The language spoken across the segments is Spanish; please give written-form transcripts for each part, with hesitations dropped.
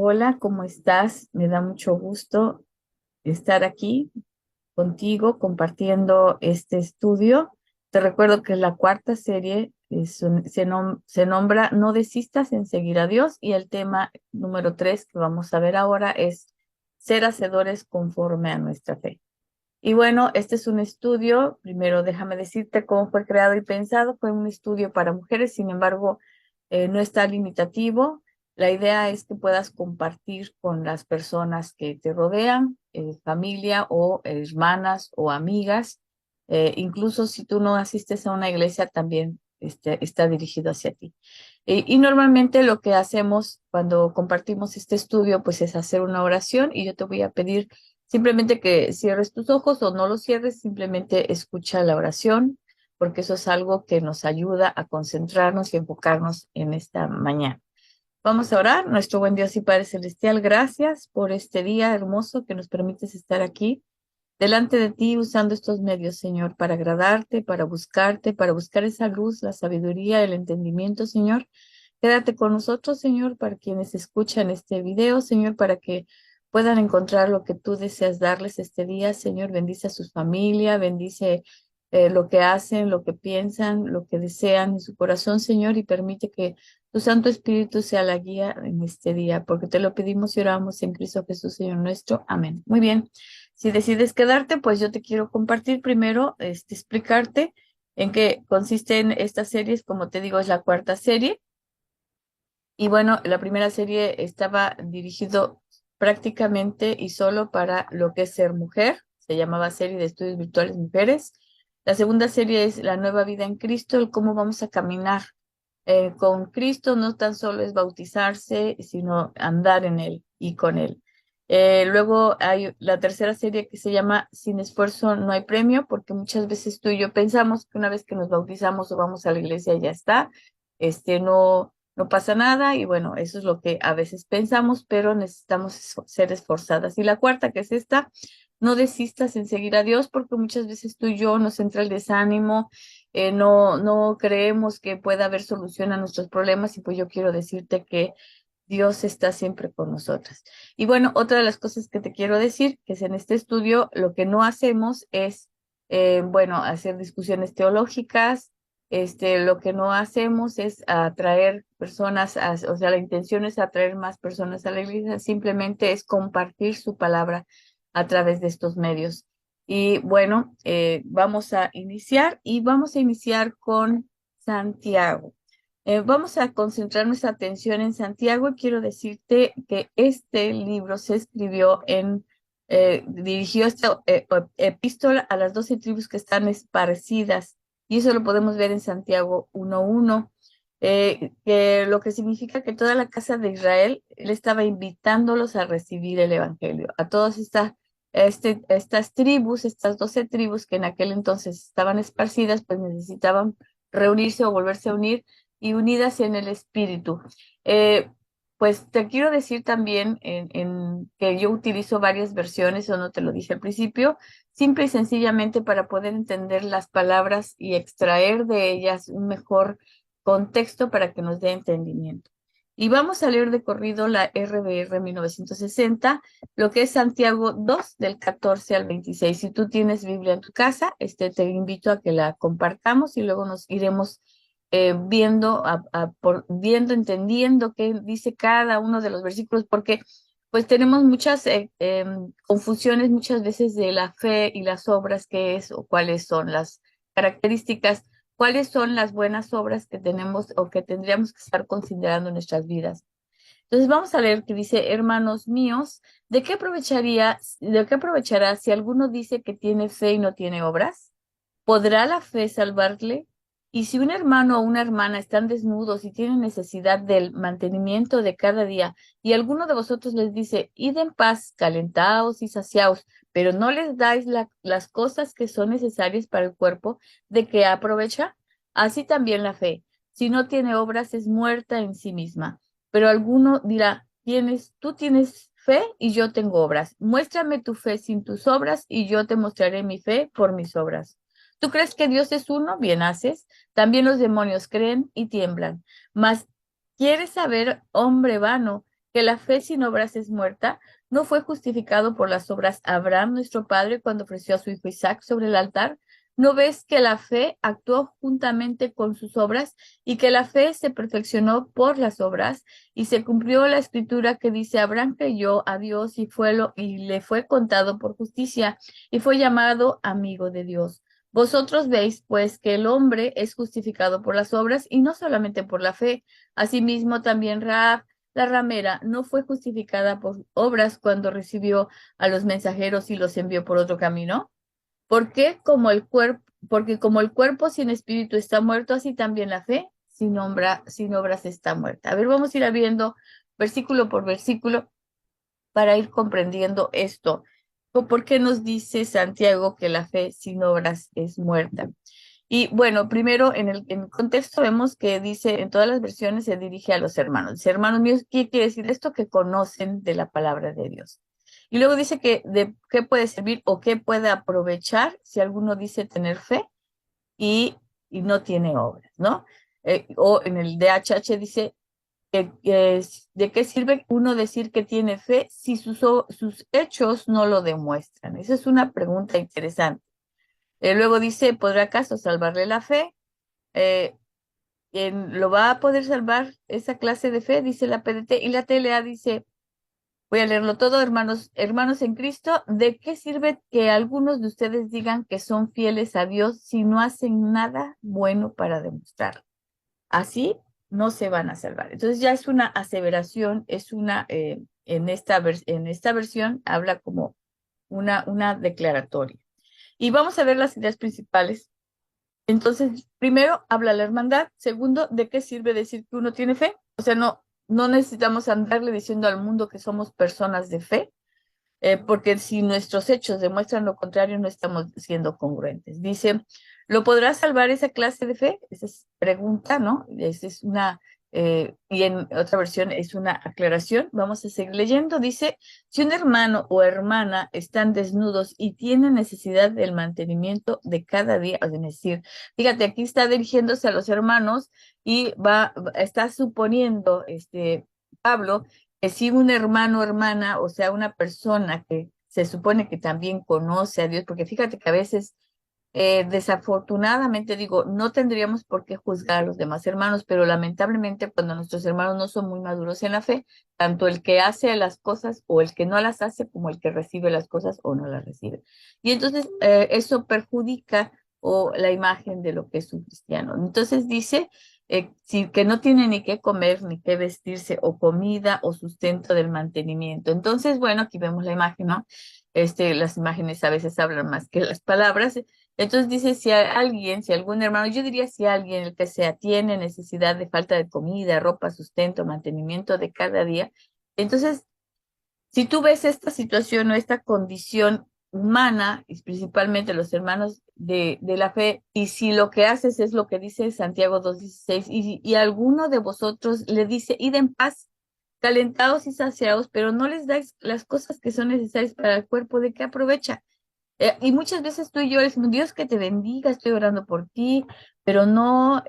Hola, ¿cómo estás? Me da mucho gusto estar aquí contigo compartiendo este estudio. Te recuerdo que la cuarta serie se nombra No desistas en seguir a Dios y el tema número 3 que vamos a ver ahora es ser hacedores conforme a nuestra fe. Y bueno, este es un estudio, primero déjame decirte cómo fue creado y pensado, fue un estudio para mujeres, sin embargo, no está limitativo. La idea es que puedas compartir con las personas que te rodean, familia o hermanas o amigas. Incluso si tú no asistes a una iglesia, también está dirigido hacia ti. Y normalmente lo que hacemos cuando compartimos este estudio, pues es hacer una oración y yo te voy a pedir simplemente que cierres tus ojos o no los cierres, simplemente escucha la oración, porque eso es algo que nos ayuda a concentrarnos y enfocarnos en esta mañana. Vamos a orar. Nuestro buen Dios y Padre Celestial, gracias por este día hermoso que nos permites estar aquí delante de ti usando estos medios, Señor, para agradarte, para buscar esa luz, la sabiduría, el entendimiento, Señor. Quédate con nosotros, Señor, para quienes escuchan este video, Señor, para que puedan encontrar lo que tú deseas darles este día, Señor. Bendice a su familia, bendice lo que hacen, lo que piensan, lo que desean en su corazón, Señor, y permite que tu Santo Espíritu sea la guía en este día, porque te lo pedimos y oramos en Cristo Jesús, Señor nuestro. Amén. Muy bien. Si decides quedarte, pues yo te quiero compartir primero, explicarte en qué consisten estas series. Como te digo, es la cuarta serie. Y bueno, la primera serie estaba dirigido prácticamente y solo para lo que es ser mujer. Se llamaba Serie de Estudios Virtuales Mujeres. La segunda serie es La Nueva Vida en Cristo, el cómo vamos a caminar con Cristo. No tan solo es bautizarse, sino andar en Él y con Él. Luego hay la tercera serie que se llama Sin esfuerzo no hay premio, porque muchas veces tú y yo pensamos que una vez que nos bautizamos o vamos a la iglesia ya está, no pasa nada y bueno, eso es lo que a veces pensamos, pero necesitamos ser esforzadas. Y la cuarta, que es esta, no desistas en seguir a Dios, porque muchas veces tú y yo nos entra el desánimo, no creemos que pueda haber solución a nuestros problemas y pues yo quiero decirte que Dios está siempre con nosotras. Y bueno, otra de las cosas que te quiero decir, que es en este estudio, lo que no hacemos es, bueno, hacer discusiones teológicas. Lo que no hacemos es atraer personas, o sea, la intención es atraer más personas a la iglesia, simplemente es compartir su palabra a través de estos medios. Y bueno, vamos a iniciar y vamos a iniciar con Santiago. Vamos a concentrar nuestra atención en Santiago y quiero decirte que este libro se escribió dirigió esta epístola a las 12 tribus que están esparcidas y eso lo podemos ver en Santiago 1:1, que lo que significa que toda la casa de Israel, él estaba invitándolos a recibir el evangelio, a todas estas tribus, estas 12 tribus que en aquel entonces estaban esparcidas, pues necesitaban reunirse o volverse a unir y unidas en el espíritu. Eh, pues te quiero decir también que yo utilizo varias versiones, o no te lo dije al principio, simple y sencillamente para poder entender las palabras y extraer de ellas un mejor contexto para que nos dé entendimiento. Y vamos a leer de corrido la RBR 1960, lo que es Santiago 2 del 14 al 26. Si tú tienes Biblia en tu casa, te invito a que la compartamos y luego nos iremos viendo, viendo, entendiendo qué dice cada uno de los versículos, porque pues tenemos muchas confusiones muchas veces de la fe y las obras, qué es o cuáles son las características, cuáles son las buenas obras que tenemos o que tendríamos que estar considerando en nuestras vidas. Entonces vamos a leer que dice, hermanos míos, de qué aprovechará si alguno dice que tiene fe y no tiene obras? ¿Podrá la fe salvarle? Y si un hermano o una hermana están desnudos y tienen necesidad del mantenimiento de cada día, y alguno de vosotros les dice, id en paz, calentaos y saciaos, pero no les dais las cosas que son necesarias para el cuerpo, ¿de qué aprovecha? Así también la fe, si no tiene obras, es muerta en sí misma. Pero alguno dirá, tú tienes fe y yo tengo obras. Muéstrame tu fe sin tus obras y yo te mostraré mi fe por mis obras. ¿Tú crees que Dios es uno? Bien haces. También los demonios creen y tiemblan. Mas, ¿quieres saber, hombre vano, que la fe sin obras es muerta. ¿No fue justificado por las obras Abraham, nuestro padre, cuando ofreció a su hijo Isaac sobre el altar? ¿No ves que la fe actuó juntamente con sus obras y que la fe se perfeccionó por las obras y se cumplió la escritura que dice, Abraham creyó a Dios y le fue contado por justicia y fue llamado amigo de Dios? Vosotros veis, pues, que el hombre es justificado por las obras y no solamente por la fe. Asimismo, también Rahab, la ramera, no fue justificada por obras cuando recibió a los mensajeros y los envió por otro camino. Porque como el cuerpo sin espíritu está muerto, así también la fe sin obras está muerta. A ver, vamos a ir viendo versículo por versículo para ir comprendiendo esto. ¿Por qué nos dice Santiago que la fe sin obras es muerta? Y bueno, primero en el contexto vemos que dice, en todas las versiones se dirige a los hermanos. Dice, hermanos míos, ¿qué quiere decir esto? Que conocen de la palabra de Dios. Y luego dice que de qué puede servir o qué puede aprovechar si alguno dice tener fe y, y no tiene obras, ¿no? O en el DHH dice, ¿de qué sirve uno decir que tiene fe si sus hechos no lo demuestran? Esa es una pregunta interesante. Luego dice, ¿podrá acaso salvarle la fe? Eh, ¿Lo va a poder salvar esa clase de fe? Dice la PDT. Y la TLA dice, voy a leerlo todo, hermanos, hermanos en Cristo, ¿de qué sirve que algunos de ustedes digan que son fieles a Dios si no hacen nada bueno para demostrarlo? Así no se van a salvar. Entonces ya es una aseveración, en esta versión habla como una declaratoria. Y vamos a ver las ideas principales. Entonces, primero, habla la hermandad. Segundo, ¿de qué sirve decir que uno tiene fe? O sea, no necesitamos andarle diciendo al mundo que somos personas de fe, porque si nuestros hechos demuestran lo contrario, no estamos siendo congruentes. Dice, ¿lo podrá salvar esa clase de fe? Esa es pregunta, ¿no? Esa es y en otra versión es una aclaración. Vamos a seguir leyendo. Dice, si un hermano o hermana están desnudos y tienen necesidad del mantenimiento de cada día, es decir, fíjate, aquí está dirigiéndose a los hermanos y está suponiendo, Pablo, que si un hermano o hermana, o sea, una persona que se supone que también conoce a Dios, porque fíjate que a veces, desafortunadamente digo, no tendríamos por qué juzgar a los demás hermanos, pero lamentablemente cuando nuestros hermanos no son muy maduros en la fe, tanto el que hace las cosas o el que no las hace, como el que recibe las cosas o no las recibe. Y entonces eso perjudica o la imagen de lo que es un cristiano. Entonces dice que no tiene ni qué comer, ni qué vestirse, o comida, o sustento del mantenimiento. Entonces, bueno, aquí vemos la imagen, ¿no? Las imágenes a veces hablan más que las palabras. Entonces dice, si algún hermano, yo diría si alguien, el que sea, tiene necesidad de falta de comida, ropa, sustento, mantenimiento de cada día, entonces si tú ves esta situación o esta condición humana, y principalmente los hermanos de la fe, y si lo que haces es lo que dice Santiago 2:16, y alguno de vosotros le dice, id en paz, calentados y saciados, pero no les dais las cosas que son necesarias para el cuerpo, ¿de qué aprovecha? Y muchas veces tú y yo le decimos, Dios que te bendiga, estoy orando por ti, pero no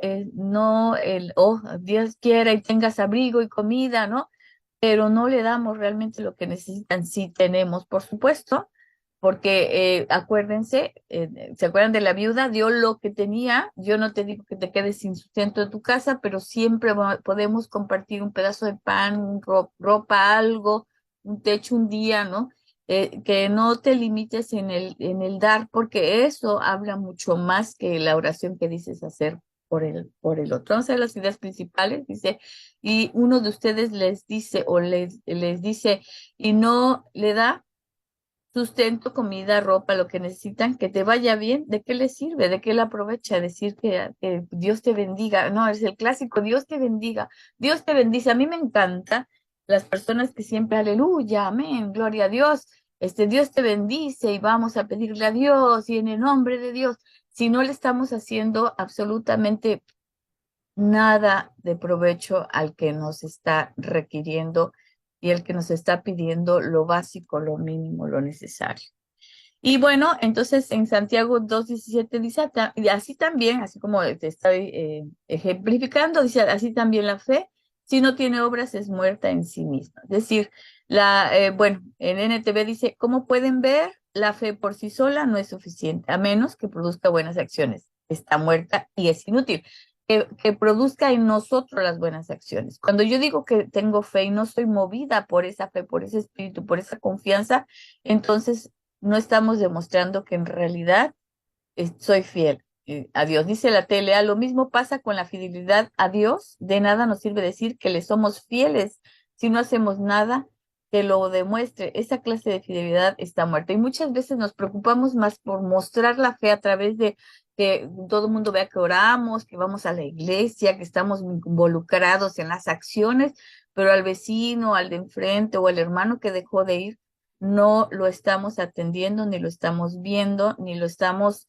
Dios quiera y tengas abrigo y comida, ¿no? Pero no le damos realmente lo que necesitan, si tenemos, por supuesto, porque acuérdense, ¿se acuerdan de la viuda? Dio lo que tenía. Yo no te digo que te quedes sin sustento de tu casa, pero siempre podemos compartir un pedazo de pan, ropa, algo, un techo un día, ¿no? Que no te limites en el dar, porque eso habla mucho más que la oración que dices hacer por el otro. Vamos a ver las ideas principales. Dice, y uno de ustedes les dice o les dice y no le da sustento, comida, ropa, lo que necesitan, que te vaya bien, ¿de qué le sirve? ¿De qué le aprovecha? Decir que Dios te bendiga. No, es el clásico, Dios te bendiga, Dios te bendice. A mí me encanta las personas que siempre, aleluya, amén, gloria a Dios, Dios te bendice y vamos a pedirle a Dios y en el nombre de Dios. Si no le estamos haciendo absolutamente nada de provecho al que nos está requiriendo y el que nos está pidiendo lo básico, lo mínimo, lo necesario. Y bueno, entonces en Santiago 2:17 dice, y así también, así como te estoy ejemplificando, dice, así también la fe, si no tiene obras es muerta en sí misma. Es decir, bueno, en NTV dice, como pueden ver, la fe por sí sola no es suficiente, a menos que produzca buenas acciones. Está muerta y es inútil. Que produzca en nosotros las buenas acciones. Cuando yo digo que tengo fe y no soy movida por esa fe, por ese espíritu, por esa confianza, entonces no estamos demostrando que en realidad soy fiel a Dios. Dice la TLA, lo mismo pasa con la fidelidad a Dios. De nada nos sirve decir que le somos fieles si no hacemos nada que lo demuestre. Esa clase de fidelidad está muerta. Y muchas veces nos preocupamos más por mostrar la fe a través de que todo el mundo vea que oramos, que vamos a la iglesia, que estamos involucrados en las acciones, pero al vecino, al de enfrente o al hermano que dejó de ir, no lo estamos atendiendo, ni lo estamos viendo, ni lo estamos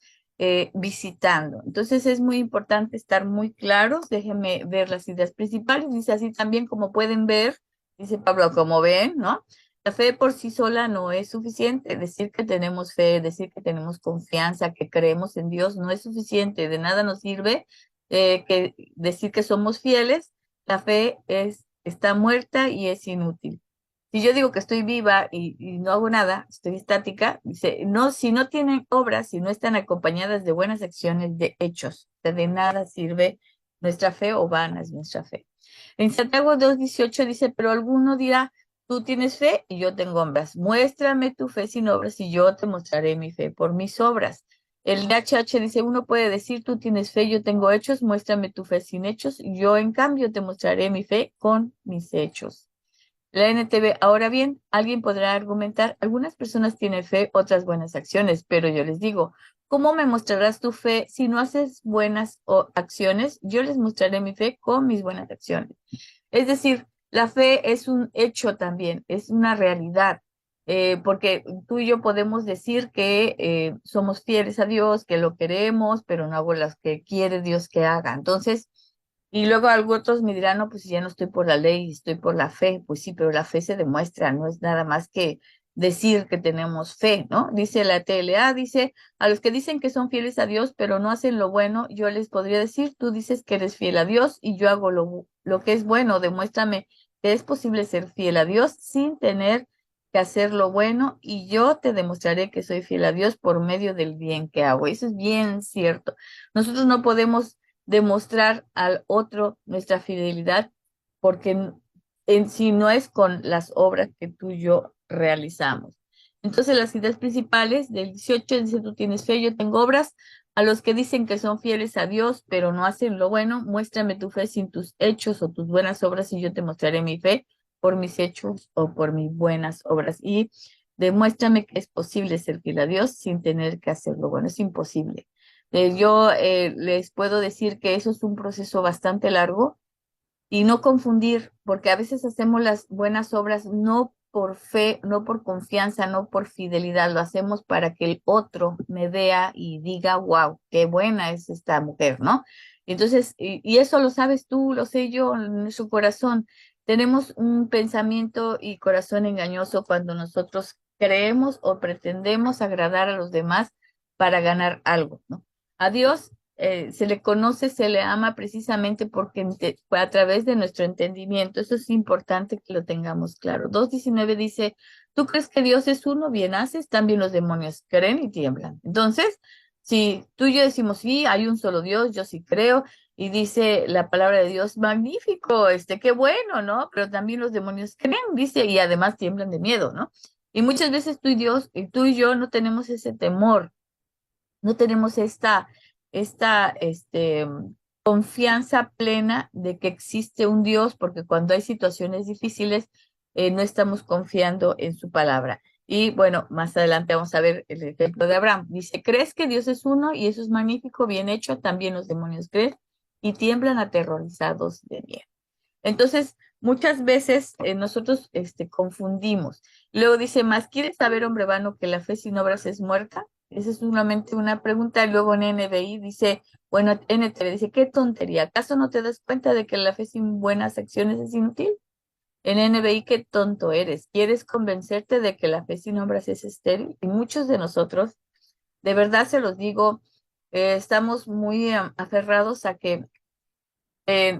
visitando. Entonces es muy importante estar muy claros. Déjenme ver las ideas principales. Dice así también como pueden ver, dice Pablo, como ven, ¿no? La fe por sí sola no es suficiente. Decir que tenemos fe, decir que tenemos confianza, que creemos en Dios, no es suficiente. De nada nos sirve que decir que somos fieles. La fe está muerta y es inútil. Si yo digo que estoy viva y no hago nada, estoy estática, dice, no, si no tienen obras, si no están acompañadas de buenas acciones, de hechos, de nada sirve nuestra fe o vana es nuestra fe. En Santiago 2:18 dice, pero alguno dirá, tú tienes fe y yo tengo obras. Muéstrame tu fe sin obras y yo te mostraré mi fe por mis obras. El DHH dice, uno puede decir, tú tienes fe, yo tengo hechos, muéstrame tu fe sin hechos, yo en cambio te mostraré mi fe con mis hechos. La NTV, ahora bien, alguien podrá argumentar, algunas personas tienen fe, otras buenas acciones, pero yo les digo, ¿cómo me mostrarás tu fe si no haces buenas acciones? Yo les mostraré mi fe con mis buenas acciones. Es decir, la fe es un hecho también, es una realidad, porque tú y yo podemos decir que somos fieles a Dios, que lo queremos, pero no hago las que quiere Dios que haga. Entonces, y luego otros me dirán, no, pues ya no estoy por la ley, estoy por la fe. Pues sí, pero la fe se demuestra, no es nada más que decir que tenemos fe, ¿no? Dice la TLA, dice, a los que dicen que son fieles a Dios, pero no hacen lo bueno, yo les podría decir, tú dices que eres fiel a Dios y yo hago lo que es bueno, demuéstrame que es posible ser fiel a Dios sin tener que hacer lo bueno y yo te demostraré que soy fiel a Dios por medio del bien que hago. Eso es bien cierto. Nosotros no podemos demostrar al otro nuestra fidelidad, porque en sí no es con las obras que tú y yo realizamos. Entonces, las ideas principales del 18 dice, tú tienes fe, yo tengo obras. A los que dicen que son fieles a Dios, pero no hacen lo bueno, muéstrame tu fe sin tus hechos o tus buenas obras y yo te mostraré mi fe por mis hechos o por mis buenas obras. Y demuéstrame que es posible ser fiel a Dios sin tener que hacer lo bueno. Es imposible. Yo les puedo decir que eso es un proceso bastante largo y no confundir, porque a veces hacemos las buenas obras no por fe, no por confianza, no por fidelidad, lo hacemos para que el otro me vea y diga, wow, qué buena es esta mujer, ¿no? Entonces, y eso lo sabes tú, lo sé yo, en nuestro corazón. Tenemos un pensamiento y corazón engañoso cuando nosotros creemos o pretendemos agradar a los demás para ganar algo, ¿no? A Dios se le conoce, se le ama precisamente porque a través de nuestro entendimiento. Eso es importante que lo tengamos claro. 2:19 dice, ¿tú crees que Dios es uno? Bien haces, también los demonios creen y tiemblan. Entonces, si tú y yo decimos, sí, hay un solo Dios, yo sí creo, y dice la palabra de Dios, magnífico, qué bueno, ¿no? Pero también los demonios creen, dice, y además tiemblan de miedo, ¿no? Y muchas veces tú y yo no tenemos ese temor, no tenemos esta confianza plena de que existe un Dios, porque cuando hay situaciones difíciles, no estamos confiando en su palabra. Y bueno, más adelante vamos a ver el ejemplo de Abraham. Dice, ¿crees que Dios es uno? Y eso es magnífico, bien hecho. También los demonios creen y tiemblan aterrorizados de miedo. Entonces, muchas veces nosotros confundimos. Luego dice, ¿más quieres saber, hombre vano, que la fe sin obras es muerta? Esa es solamente una pregunta. Y luego en NBI dice, bueno, NTV dice, qué tontería. ¿Acaso no te das cuenta de que la fe sin buenas acciones es inútil? En NBI, qué tonto eres. ¿Quieres convencerte de que la fe sin obras es estéril? Y muchos de nosotros, de verdad se los digo, estamos muy aferrados a que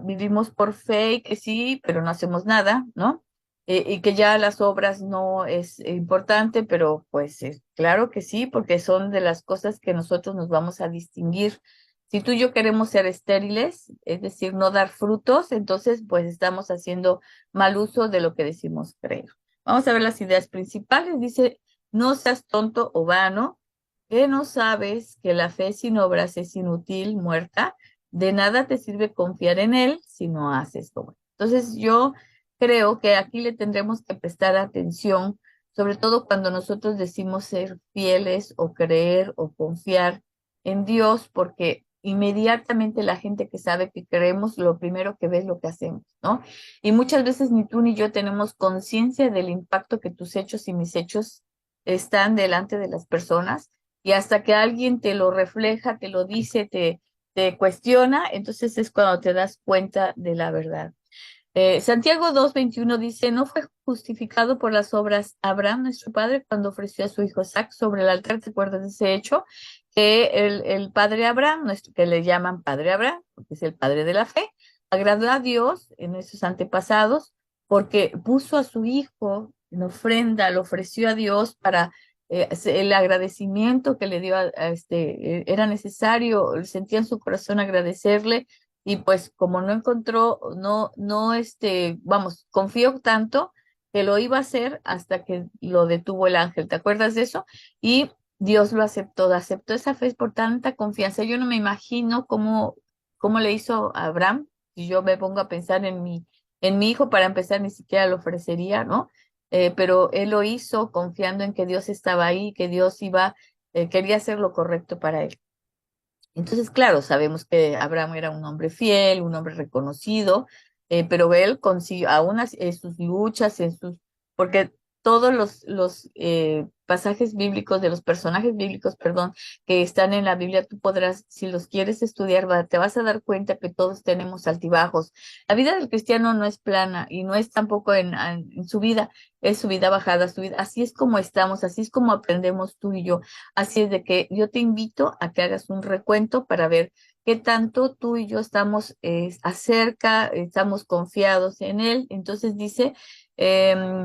vivimos por fe y que sí, pero no hacemos nada, ¿no? Y que ya las obras no es importante, pero pues claro que sí, porque son de las cosas que nosotros nos vamos a distinguir. Si tú y yo queremos ser estériles, es decir, no dar frutos, entonces pues estamos haciendo mal uso de lo que decimos creer. Vamos a ver las ideas principales. Dice, no seas tonto o vano, que no sabes que la fe sin obras es inútil, muerta. De nada te sirve confiar en él si no haces como él. Entonces yo creo que aquí le tendremos que prestar atención, sobre todo cuando nosotros decimos ser fieles o creer o confiar en Dios, porque inmediatamente la gente que sabe que creemos, lo primero que ve es lo que hacemos, ¿no? Y muchas veces ni tú ni yo tenemos conciencia del impacto que tus hechos y mis hechos están delante de las personas, y hasta que alguien te lo refleja, te lo dice, te cuestiona, entonces es cuando te das cuenta de la verdad. Santiago 2:21 dice, ¿no fue justificado por las obras Abraham, nuestro padre, cuando ofreció a su hijo Isaac sobre el altar? ¿Te acuerdas de ese hecho? Que el padre Abraham, nuestro, que le llaman padre Abraham, porque es el padre de la fe, agradó a Dios en nuestros antepasados porque puso a su hijo en ofrenda, lo ofreció a Dios para el agradecimiento que le dio era necesario, sentía en su corazón agradecerle, y pues como no encontró, vamos, confió tanto que lo iba a hacer hasta que lo detuvo el ángel. ¿Te acuerdas de eso? Y Dios lo aceptó esa fe por tanta confianza. Yo no me imagino cómo le hizo a Abraham. Si yo me pongo a pensar en mi hijo, para empezar, ni siquiera lo ofrecería, ¿no? Pero él lo hizo confiando en que Dios estaba ahí, que Dios quería hacer lo correcto para él. Entonces, claro, sabemos que Abraham era un hombre fiel, un hombre reconocido, pero él consiguió, aún en sus luchas, porque todos los pasajes bíblicos, de los personajes bíblicos, perdón, que están en la Biblia, tú podrás, si los quieres estudiar, te vas a dar cuenta que todos tenemos altibajos. La vida del cristiano no es plana y no es tampoco en su vida, es su vida bajada, su vida. Así es como estamos, así es como aprendemos tú y yo. Así es de que yo te invito a que hagas un recuento para ver qué tanto tú y yo estamos acerca, estamos confiados en Él. Entonces dice,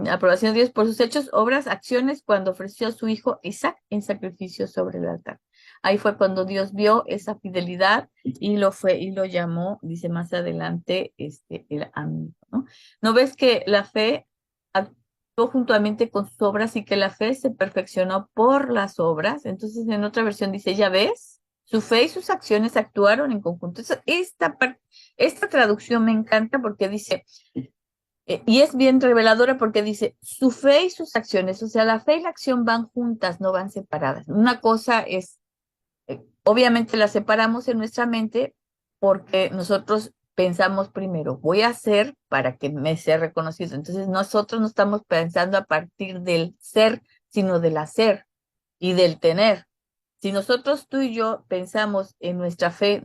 aprobación de Dios por sus hechos, obras, acciones, cuando ofreció a su hijo Isaac en sacrificio sobre el altar. Ahí fue cuando Dios vio esa fidelidad y lo llamó, dice más adelante, el amigo, ¿no? ¿No ves que la fe juntamente con sus obras y que la fe se perfeccionó por las obras? Entonces, en otra versión dice, ya ves, su fe y sus acciones actuaron en conjunto. Esta traducción me encanta porque dice, y es bien reveladora porque dice, su fe y sus acciones, o sea, la fe y la acción van juntas, no van separadas. Una cosa es obviamente la separamos en nuestra mente porque nosotros pensamos primero, voy a hacer para que me sea reconocido. Entonces nosotros no estamos pensando a partir del ser, sino del hacer y del tener. Si nosotros, tú y yo, pensamos en nuestra fe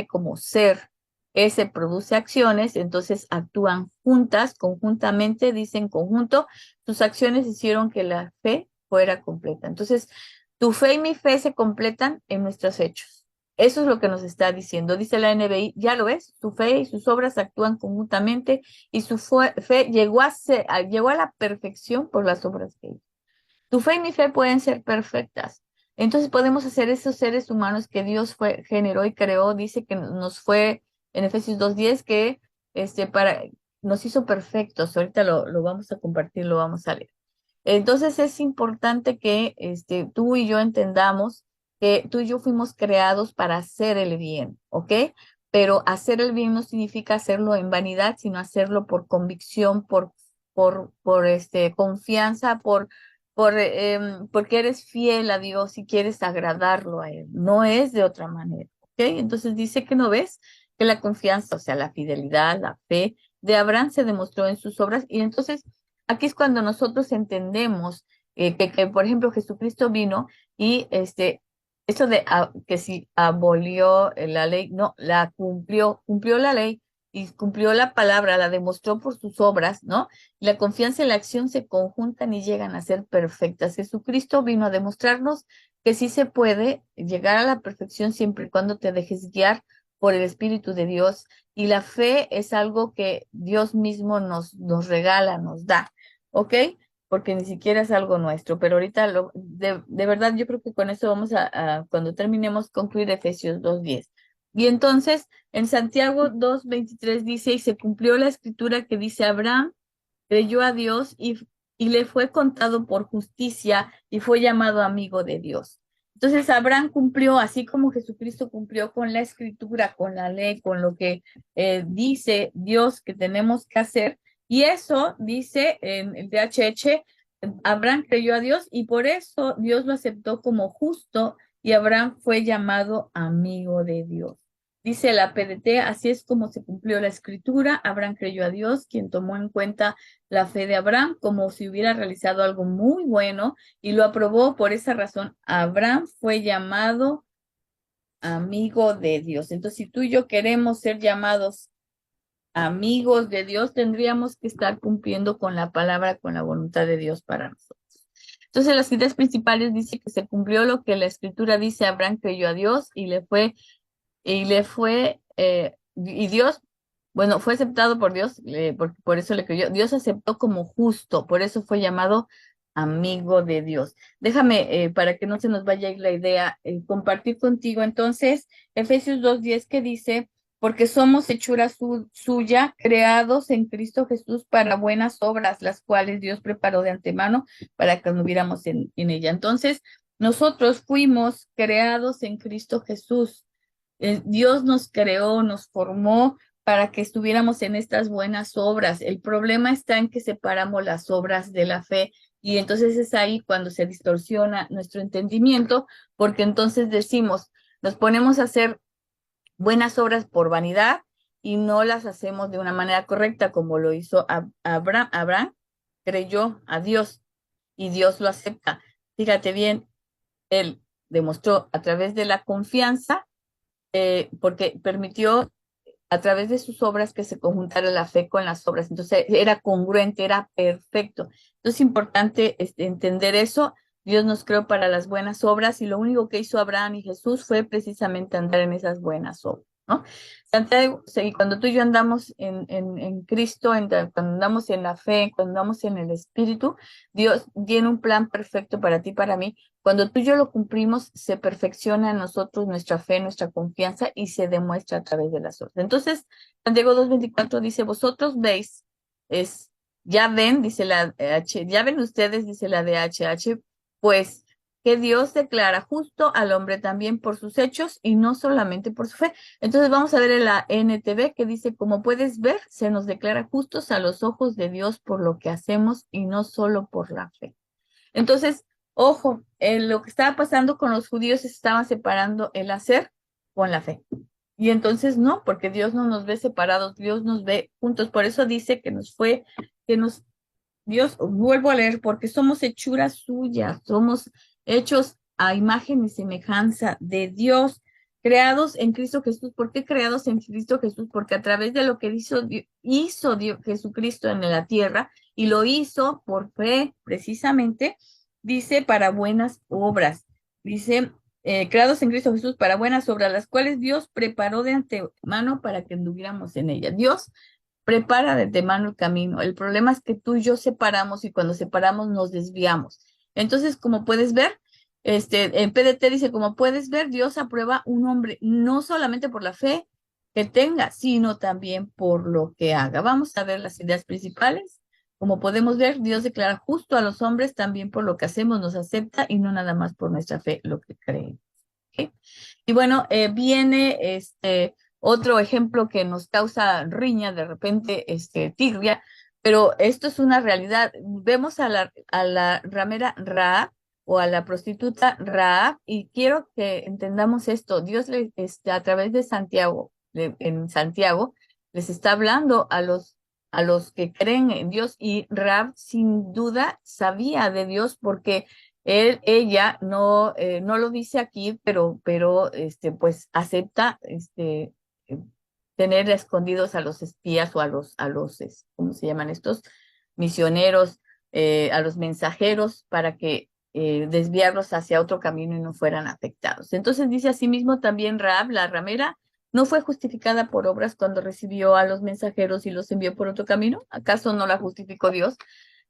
como ser, ese produce acciones, entonces actúan juntas, conjuntamente, dicen conjunto, sus acciones hicieron que la fe fuera completa. Entonces, tu fe y mi fe se completan en nuestros hechos. Eso es lo que nos está diciendo. Dice la NBI, ya lo ves, su fe y sus obras actúan conjuntamente, y su fe llegó a la perfección por las obras que hizo. Tu fe y mi fe pueden ser perfectas. Entonces podemos hacer esos seres humanos que Dios generó y creó. Dice que nos fue en Efesios 2:10 que nos hizo perfectos. Ahorita lo vamos a compartir, lo vamos a leer. Entonces es importante que tú y yo entendamos que tú y yo fuimos creados para hacer el bien, ¿ok? Pero hacer el bien no significa hacerlo en vanidad, sino hacerlo por convicción, por confianza, porque eres fiel a Dios y quieres agradarlo a Él. No es de otra manera, ¿ok? Entonces dice que no ves que la confianza, o sea, la fidelidad, la fe de Abraham se demostró en sus obras. Y entonces aquí es cuando nosotros entendemos que, por ejemplo, Jesucristo vino y eso de que si abolió la ley, no, la cumplió la ley y cumplió la palabra, la demostró por sus obras, ¿no? La confianza y la acción se conjuntan y llegan a ser perfectas. Jesucristo vino a demostrarnos que sí se puede llegar a la perfección siempre y cuando te dejes guiar por el Espíritu de Dios, y la fe es algo que Dios mismo nos regala, nos da, ¿ok? Porque ni siquiera es algo nuestro, pero ahorita de verdad yo creo que con eso vamos cuando terminemos, concluir Efesios 2:10. Y entonces en Santiago 2:23 dice, y se cumplió la escritura que dice, Abraham creyó a Dios y le fue contado por justicia y fue llamado amigo de Dios. Entonces Abraham cumplió, así como Jesucristo cumplió con la escritura, con la ley, con lo que dice Dios que tenemos que hacer. Y eso dice en el DHH, Abraham creyó a Dios y por eso Dios lo aceptó como justo y Abraham fue llamado amigo de Dios. Dice la PDT, así es como se cumplió la escritura. Abraham creyó a Dios, quien tomó en cuenta la fe de Abraham como si hubiera realizado algo muy bueno y lo aprobó. Por esa razón, Abraham fue llamado amigo de Dios. Entonces, si tú y yo queremos ser llamados amigos de Dios, tendríamos que estar cumpliendo con la palabra, con la voluntad de Dios para nosotros. Entonces, las ideas principales dice que se cumplió lo que la escritura dice, Abraham creyó a Dios y Dios, bueno, fue aceptado por Dios, por eso le creyó. Dios aceptó como justo, por eso fue llamado amigo de Dios. Déjame, para que no se nos vaya a ir la idea, compartir contigo entonces Efesios 2:10 que dice, porque somos hechura suya, creados en Cristo Jesús para buenas obras, las cuales Dios preparó de antemano para que anduviéramos en ella. Entonces, nosotros fuimos creados en Cristo Jesús. Dios nos creó, nos formó para que estuviéramos en estas buenas obras. El problema está en que separamos las obras de la fe y entonces es ahí cuando se distorsiona nuestro entendimiento, porque entonces decimos, nos ponemos a hacer buenas obras por vanidad y no las hacemos de una manera correcta como lo hizo Abraham. Abraham creyó a Dios y Dios lo acepta. Fíjate bien, él demostró a través de la confianza porque permitió a través de sus obras que se conjuntara la fe con las obras. Entonces era congruente, era perfecto. Entonces es importante entender eso. Dios nos creó para las buenas obras y lo único que hizo Abraham y Jesús fue precisamente andar en esas buenas obras, ¿no? Santiago, sí, cuando tú y yo andamos en Cristo, cuando andamos en la fe, cuando andamos en el Espíritu, Dios tiene un plan perfecto para ti, para mí. Cuando tú y yo lo cumplimos, se perfecciona en nosotros nuestra fe, nuestra confianza y se demuestra a través de las obras. Entonces, Santiago 2:24 dice, vosotros veis, es, ya ven, dice ya ven ustedes, dice la DHH, pues que Dios declara justo al hombre también por sus hechos y no solamente por su fe. Entonces vamos a ver en la NTV que dice, como puedes ver, se nos declara justos a los ojos de Dios por lo que hacemos y no solo por la fe. Entonces, ojo, lo que estaba pasando con los judíos estaban separando el hacer con la fe. Y entonces no, porque Dios no nos ve separados, Dios nos ve juntos. Por eso dice Dios, vuelvo a leer, porque somos hechuras suyas, somos hechos a imagen y semejanza de Dios, creados en Cristo Jesús. ¿Por qué creados en Cristo Jesús? Porque a través de lo que hizo Dios, Jesucristo en la tierra, y lo hizo por fe, precisamente, dice, para buenas obras. Dice, creados en Cristo Jesús para buenas obras, las cuales Dios preparó de antemano para que anduviéramos en ellas. Dios prepara de antemano el camino. El problema es que tú y yo separamos y cuando separamos nos desviamos. Entonces, como puedes ver, en PDT dice, como puedes ver, Dios aprueba un hombre no solamente por la fe que tenga, sino también por lo que haga. Vamos a ver las ideas principales. Como podemos ver, Dios declara justo a los hombres también por lo que hacemos, nos acepta y no nada más por nuestra fe, lo que creemos. ¿Okay? Y bueno, viene otro ejemplo que nos causa riña, de repente, tirria, pero esto es una realidad. Vemos a la ramera Ra o a la prostituta Ra, y quiero que entendamos esto. Dios a través de Santiago, en Santiago, les está hablando a los que creen en Dios, y Ra sin duda sabía de Dios porque ella no lo dice aquí, pero pues acepta eh, tener escondidos a los espías o a los, ¿cómo se llaman estos? Misioneros, a los mensajeros para que desviarlos hacia otro camino y no fueran afectados. Entonces dice asimismo también Rahab, la ramera, ¿No fue justificada por obras cuando recibió a los mensajeros y los envió por otro camino? ¿Acaso no la justificó Dios?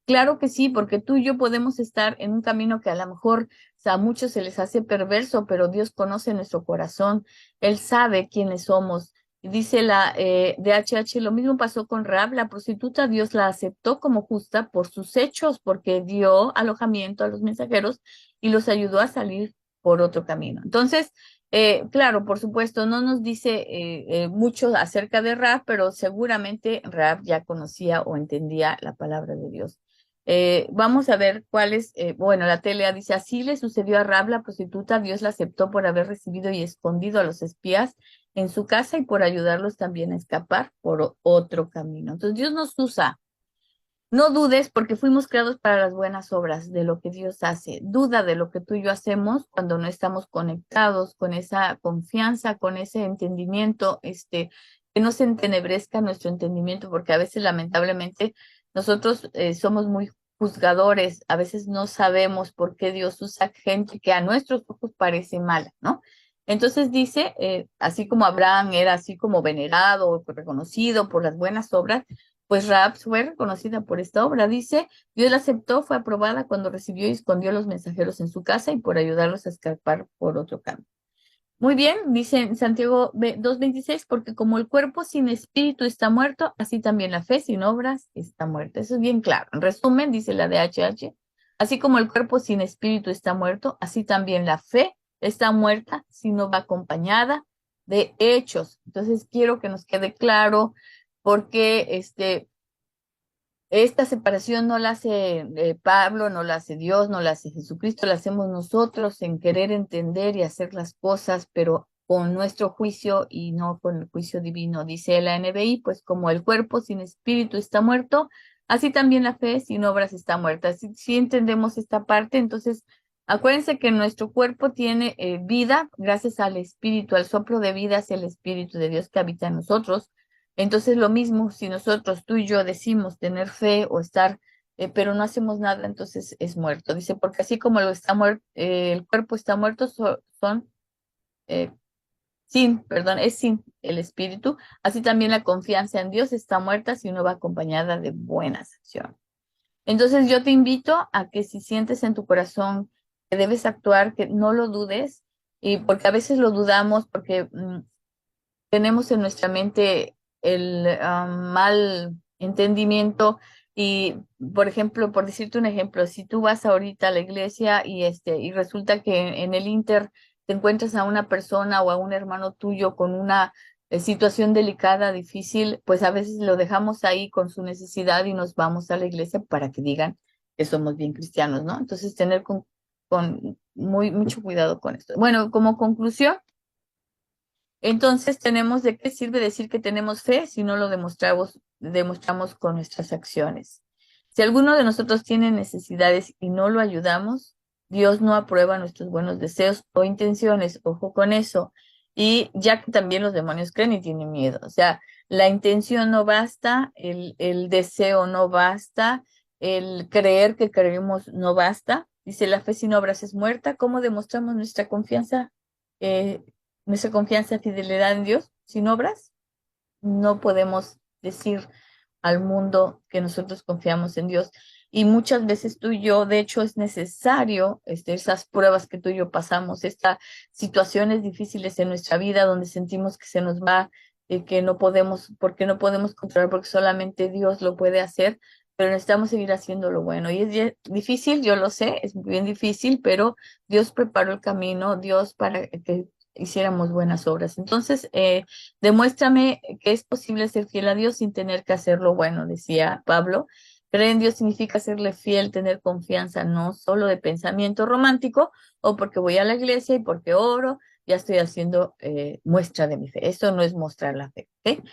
Claro que sí, porque tú y yo podemos estar en un camino que a lo mejor, o sea, a muchos se les hace perverso, pero Dios conoce nuestro corazón, Él sabe quiénes somos. Y dice la DHH, lo mismo pasó con Rahab, la prostituta, Dios la aceptó como justa por sus hechos, porque dio alojamiento a los mensajeros y los ayudó a salir por otro camino. Entonces, claro, por supuesto, no nos dice mucho acerca de Rahab, pero seguramente Rahab ya conocía o entendía la palabra de Dios. Vamos a ver cuál es, bueno, la tele dice, así le sucedió a Rahab la prostituta, Dios la aceptó por haber recibido y escondido a los espías en su casa y por ayudarlos también a escapar por otro camino. Entonces Dios nos usa. No dudes porque fuimos creados para las buenas obras de lo que Dios hace. Duda de lo que tú y yo hacemos cuando no estamos conectados con esa confianza, con ese entendimiento, que no se entenebrezca nuestro entendimiento, porque a veces lamentablemente nosotros somos muy juzgadores, a veces no sabemos por qué Dios usa gente que a nuestros ojos parece mala, ¿no? Entonces dice, así como Abraham era así como venerado, reconocido por las buenas obras, pues Rahab fue reconocida por esta obra. Dice, Dios la aceptó, fue aprobada cuando recibió y escondió a los mensajeros en su casa y por ayudarlos a escapar por otro camino. Muy bien, dice en Santiago 2:26, porque como el cuerpo sin espíritu está muerto, así también la fe sin obras está muerta. Eso es bien claro. En resumen, dice la DHH, así como el cuerpo sin espíritu está muerto, así también la fe está muerta si no va acompañada de hechos. Entonces, quiero que nos quede claro porque esta separación no la hace Pablo, no la hace Dios, no la hace Jesucristo, la hacemos nosotros en querer entender y hacer las cosas, pero con nuestro juicio y no con el juicio divino. Dice la NBI, pues como el cuerpo sin espíritu está muerto, así también la fe sin obras está muerta. Si entendemos esta parte, entonces acuérdense que nuestro cuerpo tiene vida gracias al espíritu, al soplo de vida es el espíritu de Dios que habita en nosotros. Entonces, lo mismo, si nosotros, tú y yo, decimos tener fe o estar, pero no hacemos nada, entonces es muerto. Dice, porque así como lo está muerto, el cuerpo está muerto, son eh, perdón, es sin el espíritu. Así también la confianza en Dios está muerta si no va acompañada de buenas acciones. Entonces, yo te invito a que si sientes en tu corazón que debes actuar, que no lo dudes, y porque a veces lo dudamos, porque tenemos en nuestra mente el mal entendimiento y, por ejemplo, por decirte un ejemplo, si tú vas ahorita a la iglesia y resulta que en el Inter te encuentras a una persona o a un hermano tuyo con una situación delicada, difícil, pues a veces lo dejamos ahí con su necesidad y nos vamos a la iglesia para que digan que somos bien cristianos, ¿no? Entonces, tener con mucho cuidado con esto. Bueno, como conclusión, entonces tenemos de qué sirve decir que tenemos fe si no lo demostramos con nuestras acciones. Si alguno de nosotros tiene necesidades y no lo ayudamos, Dios no aprueba nuestros buenos deseos o intenciones. Ojo con eso. Y ya que también los demonios creen y tienen miedo. O sea, la intención no basta, el deseo no basta, el creer que creemos no basta. Dice, la fe sin obras es muerta. ¿Cómo demostramos eh, nuestra confianza y fidelidad en Dios? Sin obras, no podemos decir al mundo que nosotros confiamos en Dios. Y muchas veces tú y yo, de hecho, es necesario esas pruebas que tú y yo pasamos, estas situaciones difíciles en nuestra vida donde sentimos que se nos va, que no podemos, porque no podemos controlar, porque solamente Dios lo puede hacer, pero necesitamos seguir haciendo lo bueno. Y es difícil, yo lo sé, es bien difícil, pero Dios preparó el camino, Dios para que hiciéramos buenas obras. Entonces, demuéstrame que es posible ser fiel a Dios sin tener que hacer lo bueno, decía Pablo. Creer en Dios significa serle fiel, tener confianza, no solo de pensamiento romántico o porque voy a la iglesia y porque oro, ya estoy haciendo muestra de mi fe. Eso no es mostrar la fe. ¿Ok?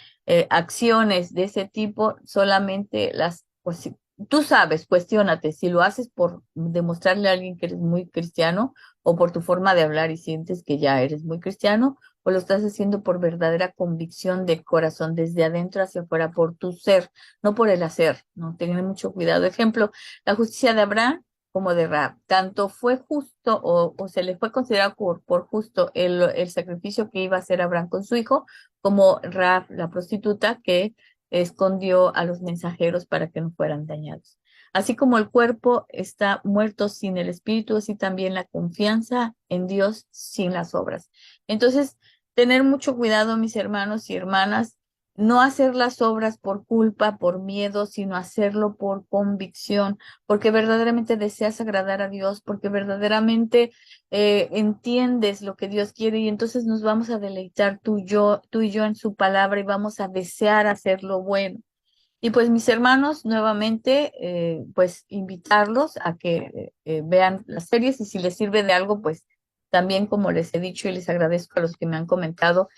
Acciones de ese tipo solamente pues, si tú sabes, cuestiónate si lo haces por demostrarle a alguien que eres muy cristiano o por tu forma de hablar y sientes que ya eres muy cristiano o lo estás haciendo por verdadera convicción de corazón, desde adentro hacia afuera, por tu ser, no por el hacer, ¿no? Tener mucho cuidado. Ejemplo, la justicia de Abraham. como de Rahab. Tanto fue justo o se le fue considerado por justo el sacrificio que iba a hacer Abraham con su hijo, como Rahab, la prostituta, que escondió a los mensajeros para que no fueran dañados. Así como el cuerpo está muerto sin el espíritu, así también la confianza en Dios sin las obras. Entonces, tener mucho cuidado, mis hermanos y hermanas, no hacer las obras por culpa, por miedo, sino hacerlo por convicción, porque verdaderamente deseas agradar a Dios, porque verdaderamente entiendes lo que Dios quiere y entonces nos vamos a deleitar tú y yo en su palabra y vamos a desear hacer lo bueno. Y pues mis hermanos, nuevamente, pues invitarlos a que vean las series y si les sirve de algo, pues también como les he dicho y les agradezco a los que me han comentado,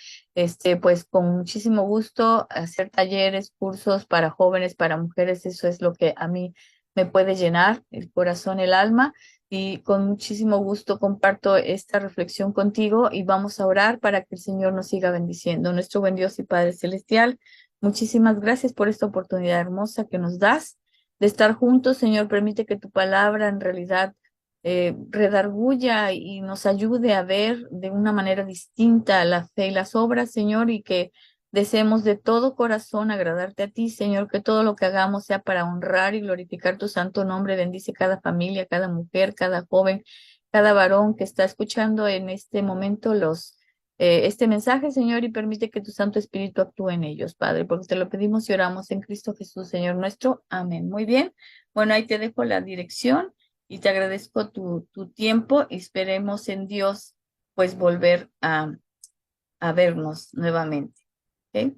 pues con muchísimo gusto hacer talleres, cursos para jóvenes, para mujeres, eso es lo que a mí me puede llenar el corazón, el alma y con muchísimo gusto comparto esta reflexión contigo y vamos a orar para que el Señor nos siga bendiciendo. Nuestro buen Dios y Padre Celestial. Muchísimas gracias por esta oportunidad hermosa que nos das de estar juntos, Señor. Permite que tu palabra en realidad redarguya y nos ayude a ver de una manera distinta la fe y las obras, Señor, y que deseemos de todo corazón agradarte a ti, Señor, que todo lo que hagamos sea para honrar y glorificar tu santo nombre. Bendice cada familia, cada mujer, cada joven, cada varón que está escuchando en este momento este mensaje, Señor, y permite que tu Santo Espíritu actúe en ellos, Padre, porque te lo pedimos y oramos en Cristo Jesús, Señor nuestro. Amén. Muy bien. Bueno, ahí te dejo la dirección y te agradezco tu tiempo y esperemos en Dios, pues, volver a vernos nuevamente. ¿Ok?